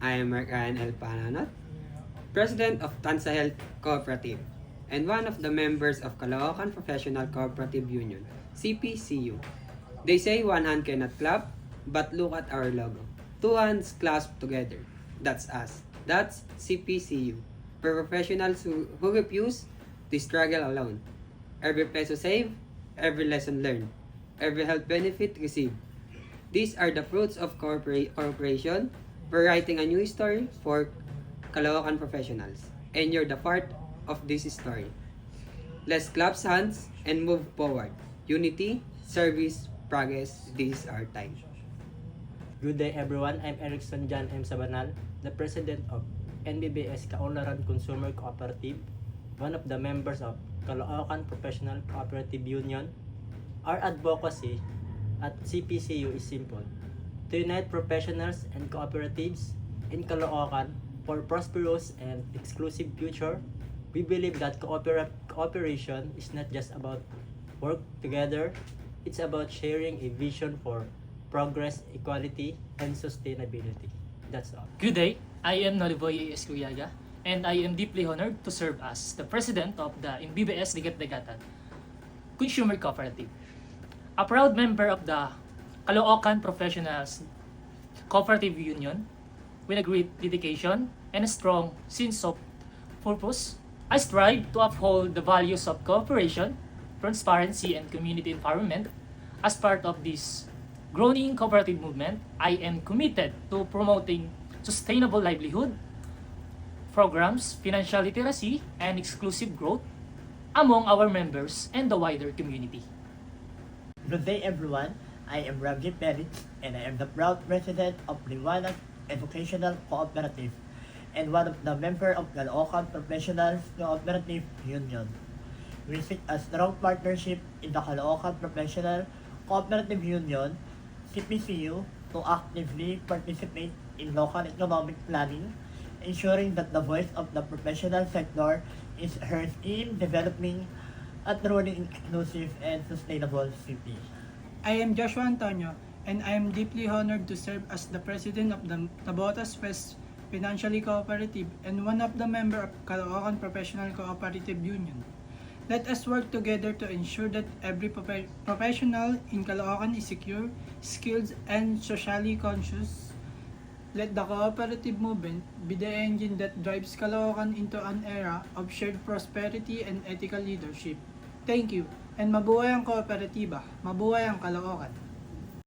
I am Ryan L. Pananot, President of Tansa Health Cooperative, and one of the members of Caloocan Professional Cooperative Union, CPCU. They say one hand cannot clap, but look at our logo. Two hands clasped together. That's us. That's CPCU. For professionals who refuse to struggle alone. Every peso saved, every lesson learned, every health benefit received. These are the fruits of cooperation. We're writing a new story for Caloocan professionals. And you're the part of this story. Let's clap hands and move forward. Unity, service, progress, this is our time. Good day everyone, I'm Erickson John M. Sabanal, the President of NBBS Kaunlaran Consumer Cooperative, one of the members of Caloocan Professional Cooperative Union. Our advocacy at CPCU is simple: to unite professionals and cooperatives in Caloocan for prosperous and exclusive future. We believe that cooperation is not just about work together, it's about sharing a vision for progress, equality, and sustainability. That's all. Good day, I am Noliboy A.S. Cuyaga, and I am deeply honored to serve as the President of the MBBS Ligat-Ligatan Consumer Cooperative. A proud member of the Caloocan Professionals Cooperative Union, with a great dedication and a strong sense of purpose, I strive to uphold the values of cooperation, transparency, and community empowerment. As part of this growing cooperative movement, I am committed to promoting sustainable livelihood programs, financial literacy, and exclusive growth among our members and the wider community. Good day everyone, I am Ravi Perit and I am the proud president of Liwanag Educational Cooperative and one of the member of the Caloocan Professional Cooperative Union. We seek a strong partnership in the Caloocan Professional Cooperative Union, CPCU, to actively participate in local economic planning, ensuring that the voice of the professional sector is heard in developing a truly inclusive and sustainable city. I am Joshua Antonio, and I am deeply honored to serve as the president of the Tabotas West Financially Cooperative and one of the member of Caloocan Professional Cooperative Union. Let us work together to ensure that every professional in Caloocan is secure, skilled, and socially conscious. Let the cooperative movement be the engine that drives Caloocan into an era of shared prosperity and ethical leadership. Thank you, and mabuhay ang kooperatiba, mabuhay ang Caloocan.